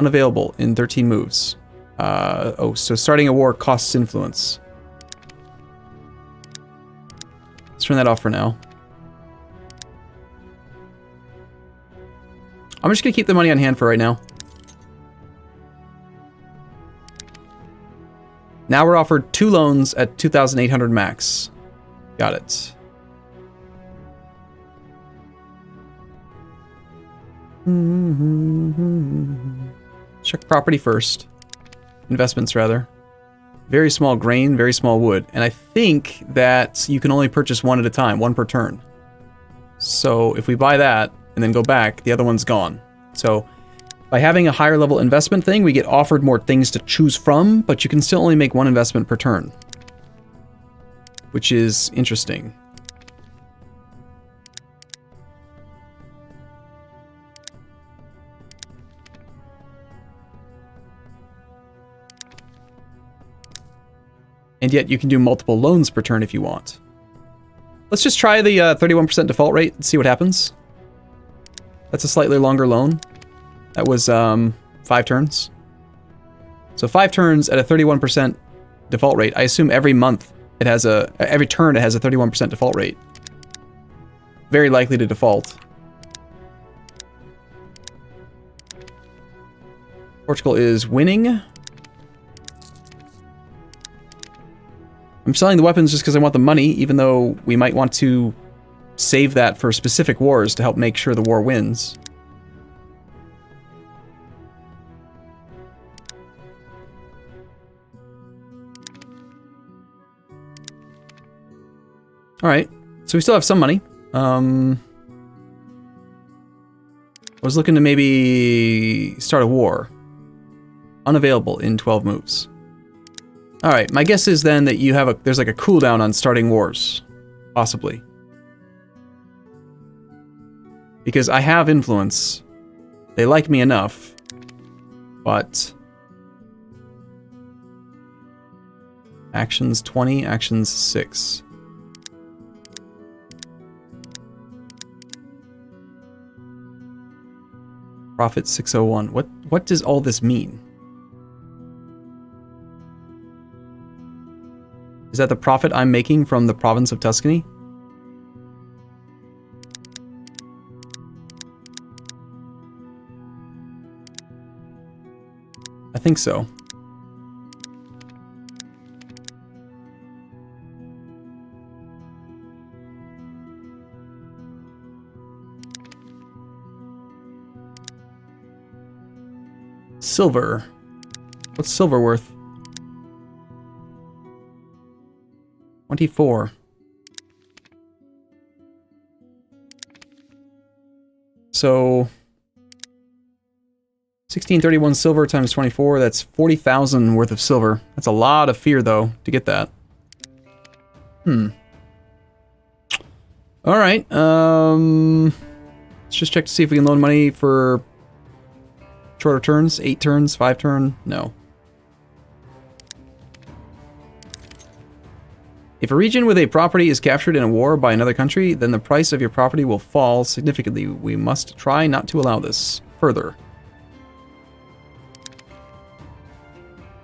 Unavailable in 13 moves. Oh, so starting a war costs influence. Let's turn that off for now. I'm just going to keep the money on hand for right now. Now we're offered 2 loans at 2,800 max. Got it. Check property first. Investments, rather. Very small grain, very small wood. And I think that you can only purchase 1 at a time, 1 per turn. So if we buy that and then go back, the other one's gone. So by having a higher level investment thing, we get offered more things to choose from, but you can still only make 1 investment per turn, which is interesting. And yet you can do multiple loans per turn if you want. Let's just try the 31% default rate and see what happens. That's a slightly longer loan. That was 5 turns. So 5 turns at a 31% default rate. I assume every month it has every turn it has a 31% default rate. Very likely to default. Portugal is winning. I'm selling the weapons just because I want the money, even though we might want to save that for specific wars to help make sure the war wins. Alright, so we still have some money. I was looking to maybe start a war. Unavailable in 12 moves. Alright, my guess is then that you have there's like a cooldown on starting wars. Possibly. Because I have influence. They like me enough. But... Actions 20, actions 6. Profit 601. What does all this mean? Is that the profit I'm making from the province of Tuscany? I think so. Silver. What's silver worth? 24. So 1631 silver times 24, that's 40,000 worth of silver. That's a lot of fear, though, to get that. Alright, let's just check to see if we can loan money for shorter turns. 8 turns, 5 turn, no. If a region with a property is captured in a war by another country, then the price of your property will fall significantly. We must try not to allow this further.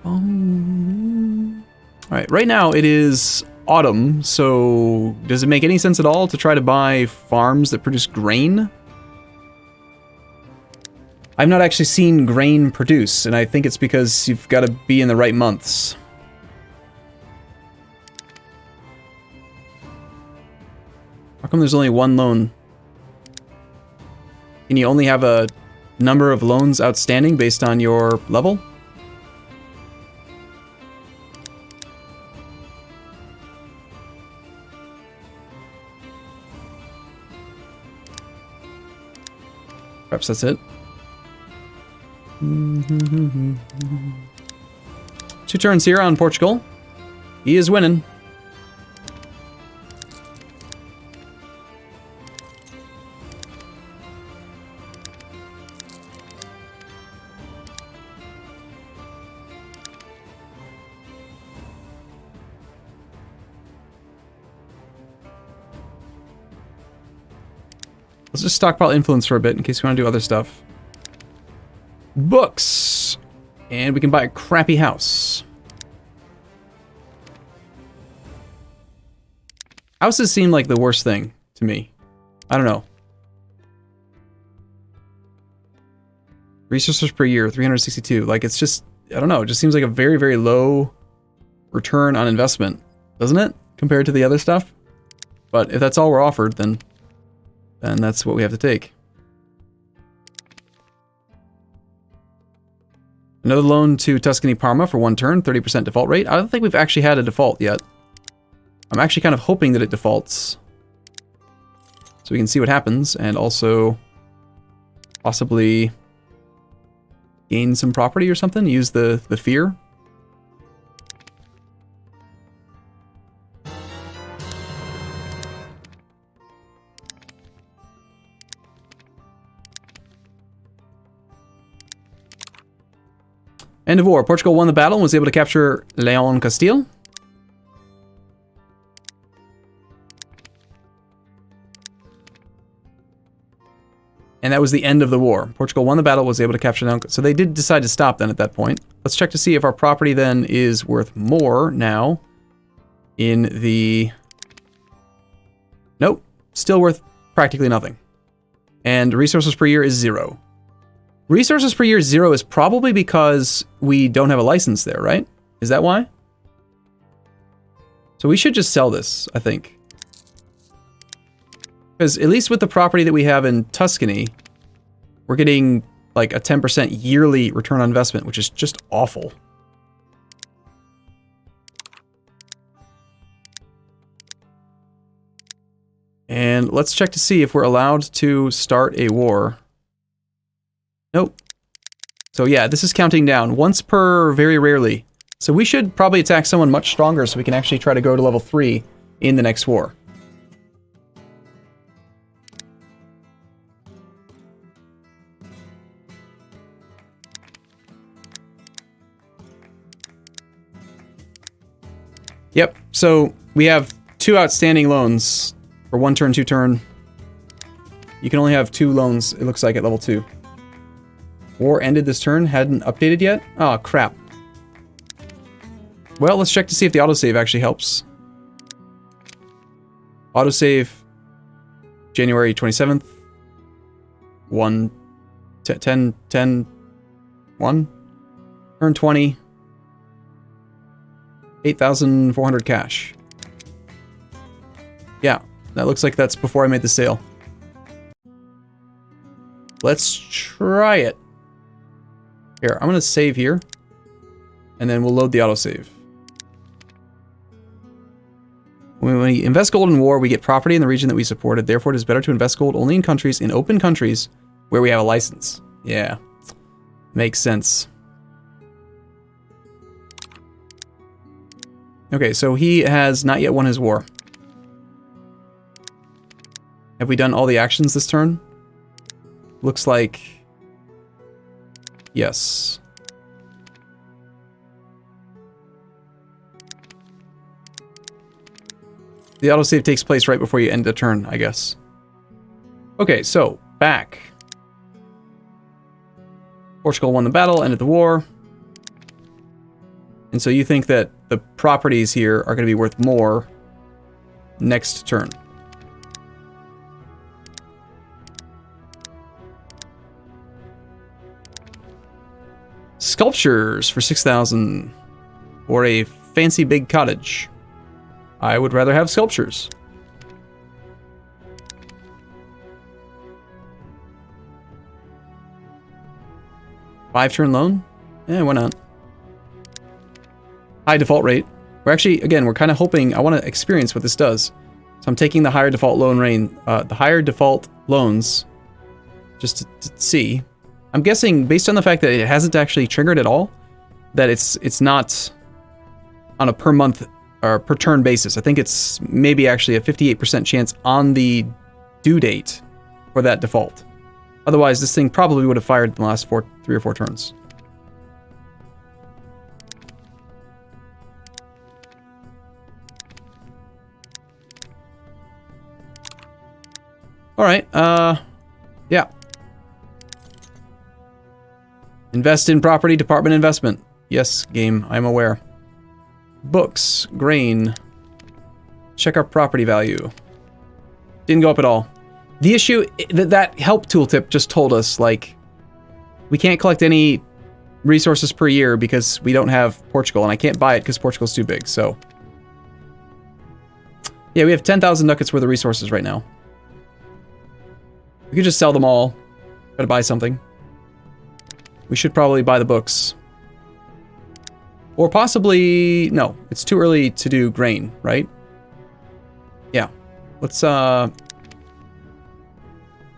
Alright, right now it is autumn, so does it make any sense at all to try to buy farms that produce grain? I've not actually seen grain produce, and I think it's because you've got to be in the right months. How come there's only 1 loan? Can you only have a number of loans outstanding based on your level? Perhaps that's it. 2 turns here on Portugal. He is winning. Let's just stockpile influence for a bit in case we want to do other stuff. Books. And we can buy a crappy house. Houses seem like the worst thing to me. I don't know. Resources per year, 362. Like, it's just, I don't know. It just seems like a very, very low return on investment, doesn't it? Compared to the other stuff. But if that's all we're offered, then that's what we have to take. Another loan to Tuscany Parma for 1 turn, 30% default rate. I don't think we've actually had a default yet. I'm actually kind of hoping that it defaults. So we can see what happens, and also possibly gain some property or something, use the fear. End of war. Portugal won the battle and was able to capture Leon Castile. And that was the end of the war. Portugal won the battle, was able to capture Leon. So they did decide to stop then at that point. Let's check to see if our property then is worth more now in the... Nope. Still worth practically nothing. And resources per year is 0. Resources per year 0 is probably because we don't have a license there, right? Is that why? So we should just sell this, I think. Because at least with the property that we have in Tuscany, we're getting like a 10% yearly return on investment, which is just awful. And let's check to see if we're allowed to start a war. Nope. So yeah, this is counting down. Once per very rarely. So we should probably attack someone much stronger so we can actually try to go to level 3 in the next war. Yep, so we have 2 outstanding loans for 1 turn, 2 turn. You can only have 2 loans, it looks like, at level 2. War ended this turn, hadn't updated yet? Oh, crap. Well, let's check to see if the autosave actually helps. Autosave, January 27th. 1, 10, 10, 1. Turn 20. 8,400 cash. Yeah, that looks like that's before I made the sale. Let's try it. Here, I'm going to save here. And then we'll load the autosave. When we invest gold in war, we get property in the region that we supported. Therefore, it is better to invest gold only in open countries where we have a license. Yeah, makes sense. Okay, so he has not yet won his war. Have we done all the actions this turn? Looks like... Yes. The autosave takes place right before you end the turn, I guess. Okay, so, back. Portugal won the battle, ended the war. And so you think that the properties here are going to be worth more next turn. Sculptures for 6,000 or a fancy big cottage. I would rather have sculptures. Five turn loan? Eh, why not? High default rate. We're actually, again, we're kind of hoping, I want to experience what this does. So I'm taking the higher default the higher default loans, just to see. I'm guessing, based on the fact that it hasn't actually triggered at all, that it's not on a per month or per turn basis. I think it's maybe actually a 58% chance on the due date for that default. Otherwise, this thing probably would have fired in the last 3 or 4 turns. All right, yeah. Invest in property, department investment. Yes, game, I'm aware. Books, grain. Check our property value. Didn't go up at all. The issue, that help tooltip just told us, like, we can't collect any resources per year because we don't have Portugal, and I can't buy it because Portugal's too big, so. Yeah, we have 10,000 ducats worth of resources right now. We could just sell them all. Try to buy something. We should probably buy the books. Or possibly... No, it's too early to do grain, right? Yeah. Let's, sell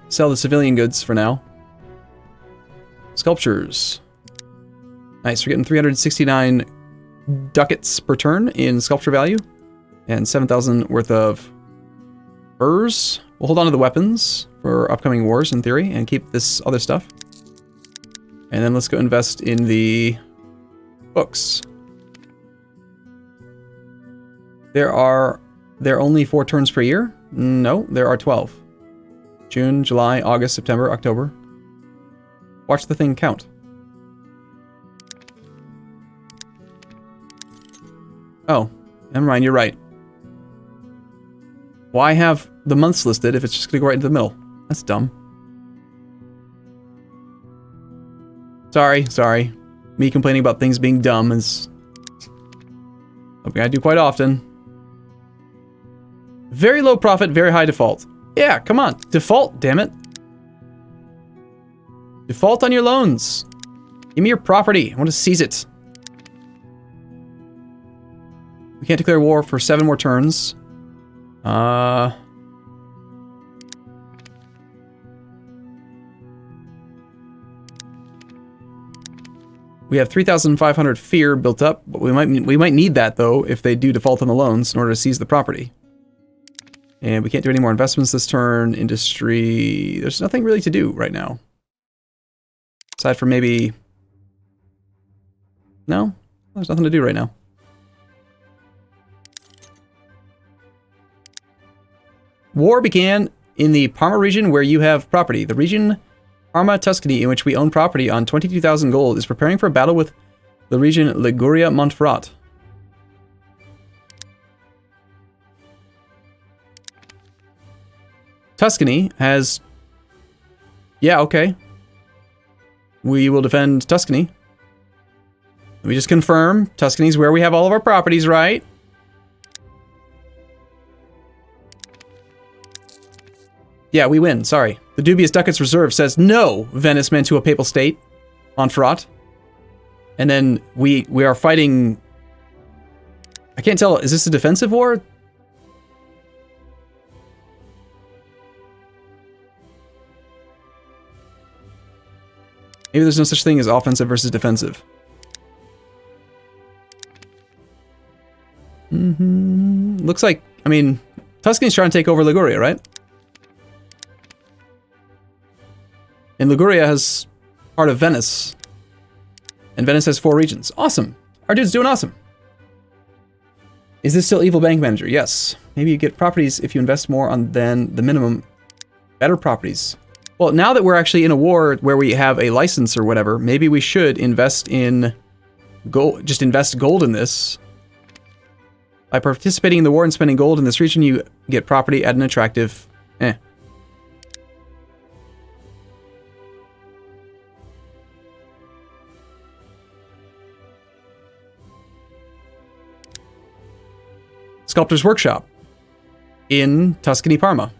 the civilian goods for now. Sculptures. Nice, we're getting 369 ducats per turn in sculpture value. And 7,000 worth of furs. We'll hold on to the weapons for upcoming wars, in theory, and keep this other stuff. And then let's go invest in the books. There are only 4 turns per year? No, there are 12. June, July, August, September, October. Watch the thing count. Oh, never mind, you're right. Why have the months listed if it's just gonna go right into the middle? That's dumb. Sorry. Me complaining about things being dumb is something I do quite often. Very low profit, very high default. Yeah, come on. Default, damn it. Default on your loans. Give me your property. I want to seize it. We can't declare war for 7 more turns. We have 3,500 fear built up, but we might need that though if they do default on the loans in order to seize the property. And we can't do any more investments this turn. Industry, there's nothing really to do right now. Aside from maybe... No? There's nothing to do right now. War began in the Parma region where you have property. The region Parma, Tuscany, in which we own property on 22,000 gold, is preparing for a battle with the region Liguria Montferrat. Tuscany has... Yeah, okay. We will defend Tuscany. Let me just confirm. Tuscany's where we have all of our properties, right? Yeah, we win. Sorry. The dubious ducats reserve says no, Venice meant to a papal state on Ferrat. And then we are fighting... I can't tell. Is this a defensive war? Maybe there's no such thing as offensive versus defensive. Looks like, I mean, Tuscany's trying to take over Liguria, right? And Liguria has part of Venice. And Venice has 4 regions. Awesome. Our dude's doing awesome. Is this still evil bank manager? Yes. Maybe you get properties if you invest more on than the minimum. Better properties. Well, now that we're actually in a war where we have a license or whatever, maybe we should invest in gold. Just invest gold in this. By participating in the war and spending gold in this region, you get property at an attractive... Sculptor's Workshop in Tuscany, Parma.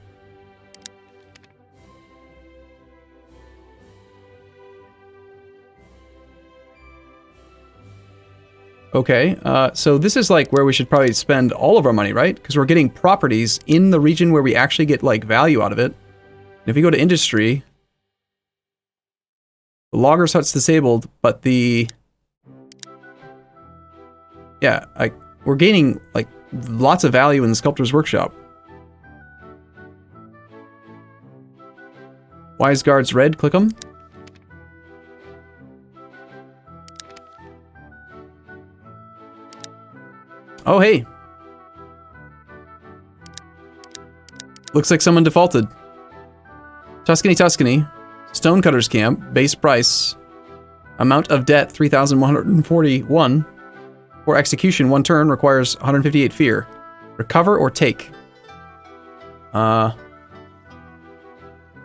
Okay, so this is like where we should probably spend all of our money, right? Because we're getting properties in the region where we actually get like value out of it. And if we go to industry, the logger's hut's disabled, but the... Yeah, we're gaining like lots of value in the Sculptor's Workshop. Wise Guards red, click them. Oh, hey. Looks like someone defaulted. Tuscany, Tuscany. Stonecutter's Camp. Base price. Amount of debt, 3,141. For execution, 1 turn requires 158 fear. Recover or take?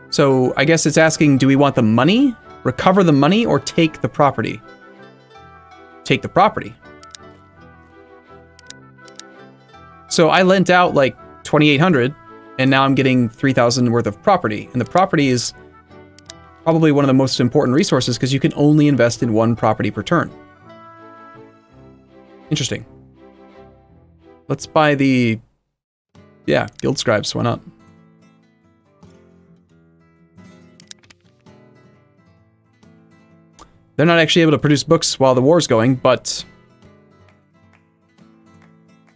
So I guess it's asking, do we want the money? Recover the money or take the property? Take the property. So I lent out like 2,800, and now I'm getting 3,000 worth of property. And the property is probably one of the most important resources because you can only invest in 1 property per turn. Interesting. Let's buy the... yeah, Guild Scribes, why not? They're not actually able to produce books while the war's going, but...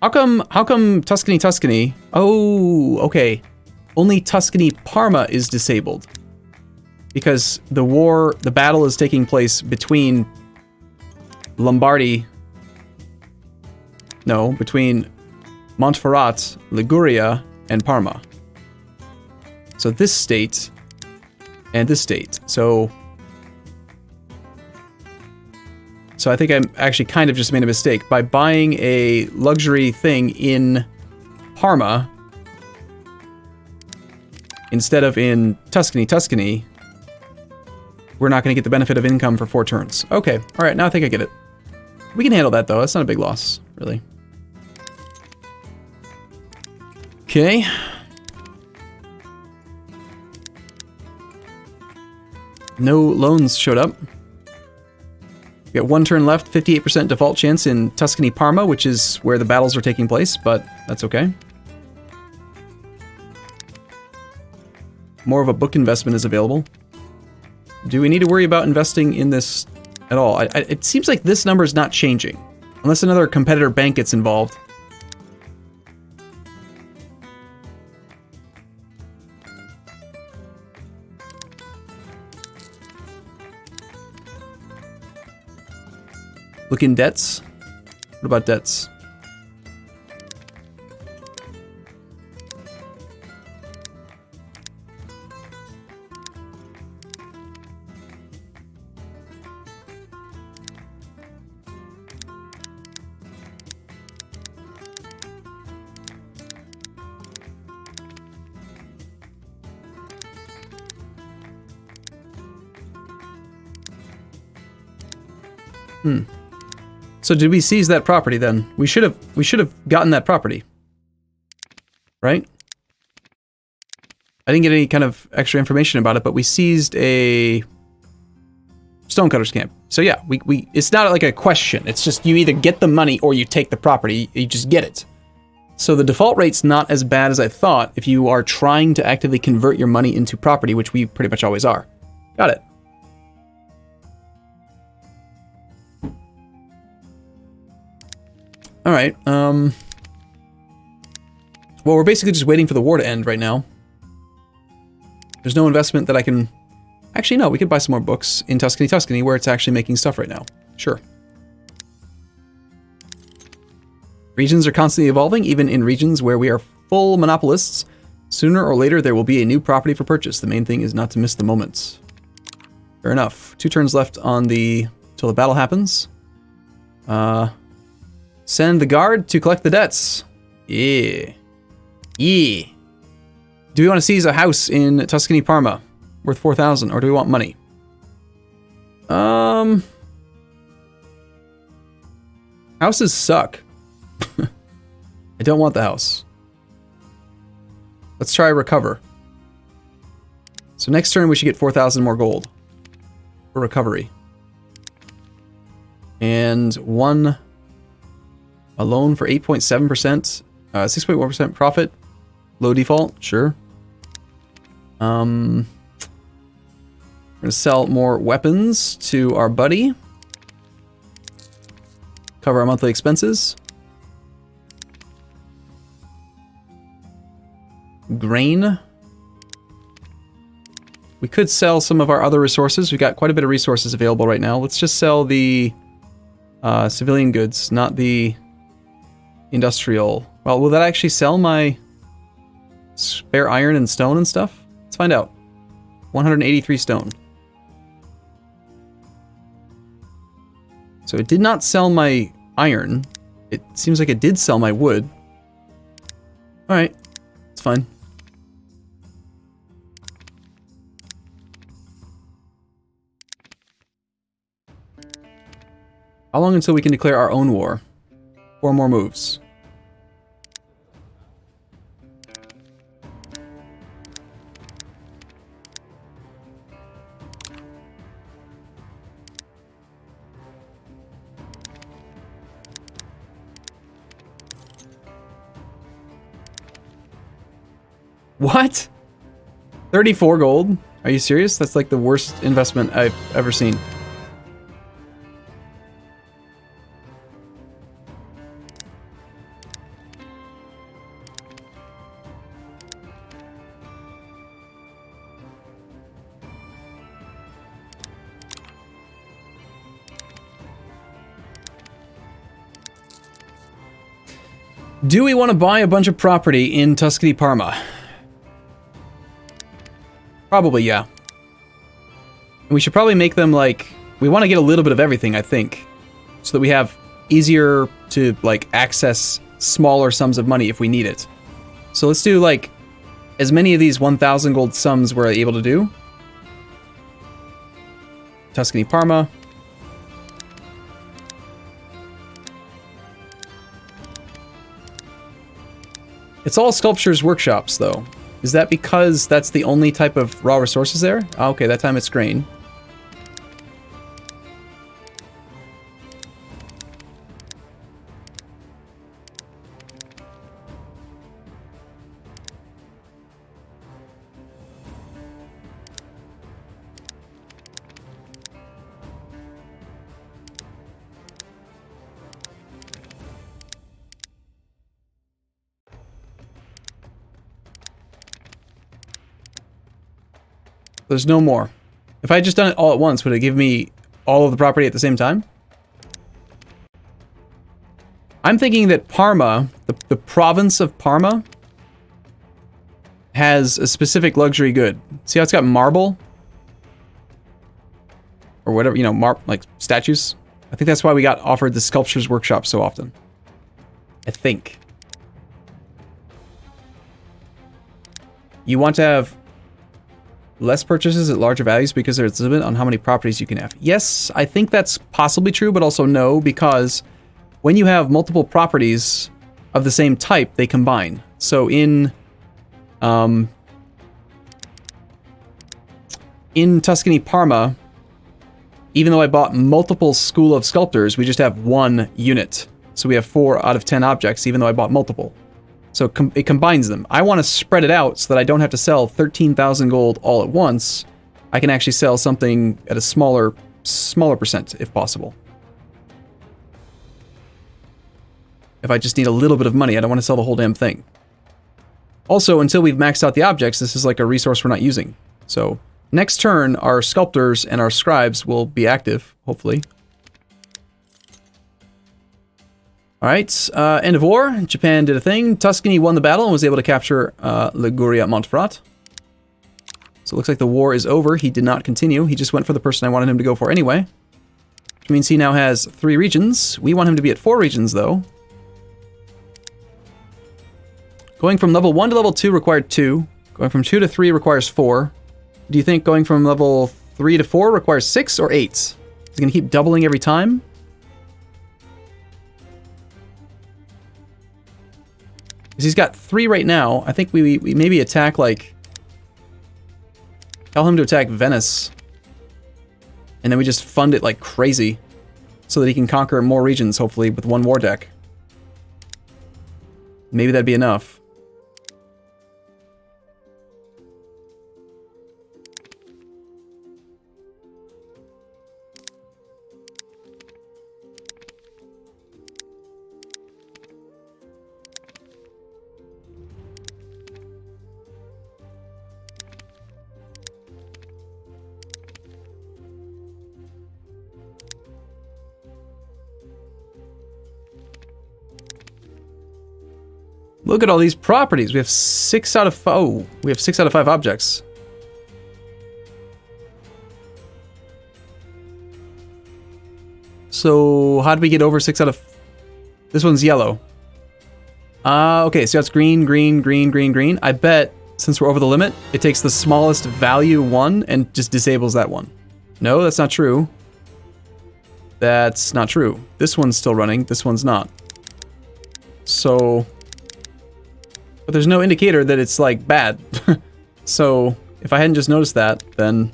How come Tuscany? Oh, okay. Only Tuscany Parma is disabled. Because the battle is taking place between between Montferrat, Liguria, and Parma. So this state and this state. So I think I'm actually kind of just made a mistake. By buying a luxury thing in Parma, instead of in Tuscany, we're not going to get the benefit of income for 4 turns. Okay, alright, now I think I get it. We can handle that though, that's not a big loss, really. Okay. No loans showed up. We got 1 turn left, 58% default chance in Tuscany Parma, which is where the battles are taking place, but that's okay. More of a book investment is available. Do we need to worry about investing in this at all? It seems like this number is not changing, unless another competitor bank gets involved. Look in debts. What about debts? So did we seize that property then? We should have gotten that property. Right? I didn't get any kind of extra information about it, but we seized a stonecutter's camp. So yeah, it's not like a question. It's just you either get the money or you take the property. You just get it. So the default rate's not as bad as I thought if you are trying to actively convert your money into property, which we pretty much always are. Got it. Alright, well, we're basically just waiting for the war to end right now. There's no investment that I can... Actually, no, we could buy some more books in Tuscany, where it's actually making stuff right now. Sure. Regions are constantly evolving, even in regions where we are full monopolists. Sooner or later, there will be a new property for purchase. The main thing is not to miss the moments. Fair enough. 2 turns left on till the battle happens. Send the guard to collect the debts. Yeah. Yeah. Do we want to seize a house in Tuscany Parma worth 4,000, or do we want money? Houses suck. I don't want the house. Let's try recover. So next turn we should get 4,000 more gold for recovery. And a loan for 8.7%, 6.1% profit, low default, sure. We're gonna sell more weapons to our buddy. Cover our monthly expenses. Grain. We could sell some of our other resources. We've got quite a bit of resources available right now. Let's just sell the civilian goods, not the industrial. Well, will that actually sell my spare iron and stone and stuff? Let's find out. 183 stone. So it did not sell my iron. It seems like it did sell my wood. Alright, it's fine. How long until we can declare our own war? 4 more moves. What? 34 gold? Are you serious? That's like the worst investment I've ever seen. Do we want to buy a bunch of property in Tuscany, Parma? Probably, yeah. And we should probably make them, like... We want to get a little bit of everything, I think. So that we have easier to, like, access smaller sums of money if we need it. So let's do, like, as many of these 1,000 gold sums we're able to do. Tuscany, Parma. It's all sculptures workshops, though. Is that because that's the only type of raw resources there? Oh, okay, that time it's grain. There's no more. If I had just done it all at once, would it give me all of the property at the same time? I'm thinking that Parma, the province of Parma, has a specific luxury good. See how it's got marble? Or whatever, you know, like statues? I think that's why we got offered the Sculptures Workshop so often. I think. You want to have less purchases at larger values because there's a limit on how many properties you can have. Yes, I think that's possibly true, but also no, because when you have multiple properties of the same type, they combine. So in Tuscany, Parma, even though I bought multiple School of Sculptors, we just have one unit. So we have 4 out of 10 objects, even though I bought multiple. So it combines them. I want to spread it out so that I don't have to sell 13,000 gold all at once. I can actually sell something at a smaller percent, if possible. If I just need a little bit of money, I don't want to sell the whole damn thing. Also, until we've maxed out the objects, this is like a resource we're not using. So next turn, our sculptors and our scribes will be active, hopefully. Alright, end of war. Japan did a thing. Tuscany won the battle and was able to capture Liguria Montferrat. So it looks like the war is over. He did not continue. He just went for the person I wanted him to go for anyway. Which means he now has 3 regions. We want him to be at 4 regions, though. Going from level 1 to level 2 required 2. Going from 2 to 3 requires 4. Do you think going from level 3 to 4 requires 6 or 8? Is it going to keep doubling every time? Because he's got 3 right now. I think we maybe attack, like... Tell him to attack Venice. And then we just fund it like crazy. So that he can conquer more regions, hopefully, with 1 war deck. Maybe that'd be enough. Look at all these properties. We have 6 out of 5. Oh, we have 6 out of 5 objects. So how did we get over 6 out of... This one's yellow. Okay, so that's green, green, green, green, green. I bet, since we're over the limit, it takes the smallest value one and just disables that one. No, that's not true. That's not true. This one's still running, this one's not. So... But there's no indicator that it's, like, bad. So, if I hadn't just noticed that, then...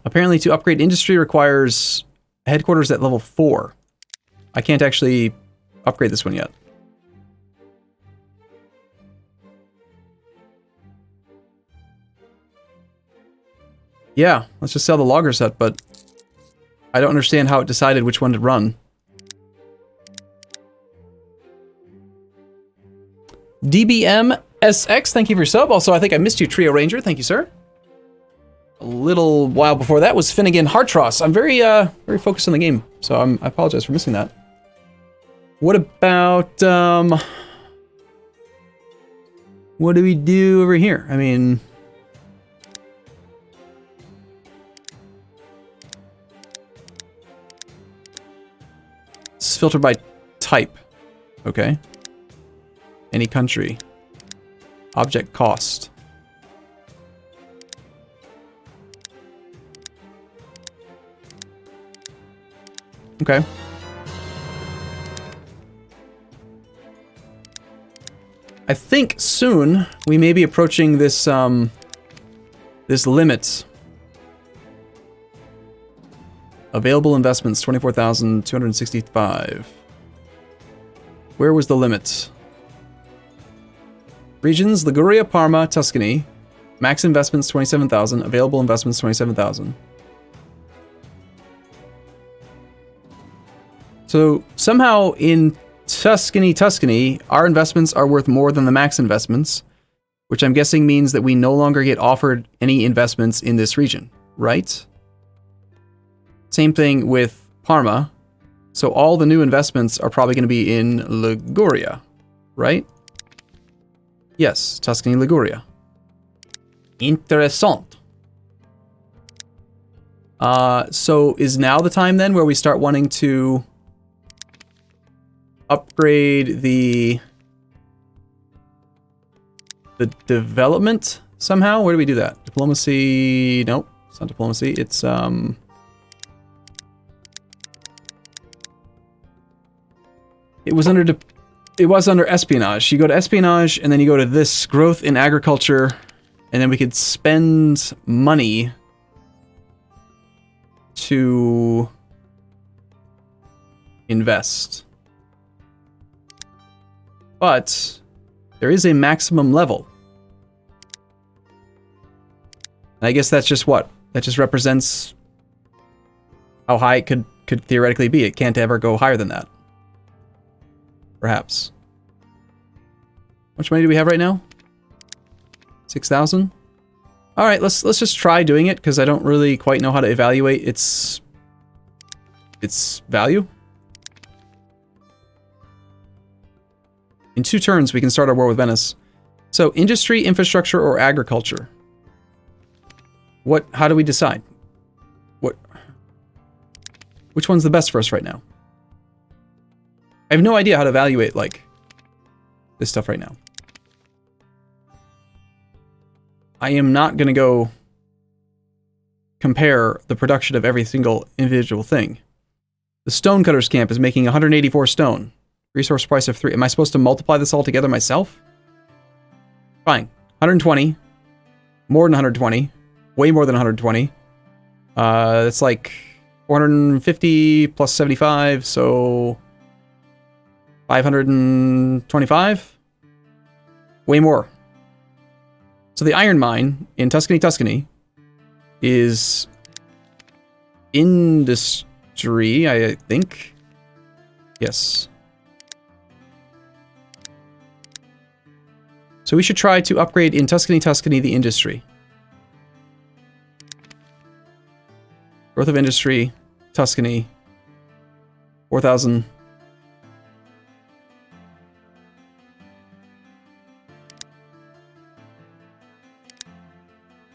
Apparently, to upgrade industry requires headquarters at level 4. I can't actually upgrade this one yet. Yeah, let's just sell the logger set, but I don't understand how it decided which one to run. DBMSX, thank you for your sub. Also, I think I missed you, Trio Ranger. Thank you, sir. A little while before that was Finnegan Hartross. I'm very focused on the game, so I apologize for missing that. What about, what do we do over here? I mean... It's filtered by type. Okay. Any country. Object cost. Okay. I think soon we may be approaching this this limit. Available investments 24,265. Where was the limit? Regions Liguria, Parma, Tuscany. Max investments 27,000. Available investments 27,000. So somehow in Tuscany, our investments are worth more than the max investments, which I'm guessing means that we no longer get offered any investments in this region, right? Same thing with Parma. So all the new investments are probably going to be in Liguria, right? Yes, Tuscany, Liguria. Interessant. So is now the time then where we start wanting to upgrade the development somehow? Where do we do that? Diplomacy? Nope, it's not diplomacy. It's it was under espionage. You go to espionage and then you go to this growth in agriculture, and then we could spend money to invest. But there is a maximum level. And I guess that's just what? That just represents how high it could theoretically be. It can't ever go higher than that. Perhaps. How much money do we have right now? 6,000? All right, let's just try doing it because I don't really quite know how to evaluate its value. In 2 turns, we can start our war with Venice. So, industry, infrastructure, or agriculture? How do we decide? Which one's the best for us right now? I have no idea how to evaluate, like, this stuff right now. I am not going to go compare the production of every single individual thing. The Stonecutter's camp is making 184 stone. Resource price of 3. Am I supposed to multiply this all together myself? Fine. 120. More than 120. Way more than 120. That's like 450 plus 75, so 525? Way more. So the iron mine in Tuscany is industry, I think. Yes. So we should try to upgrade in Tuscany the industry. Growth of industry, Tuscany, 4,000.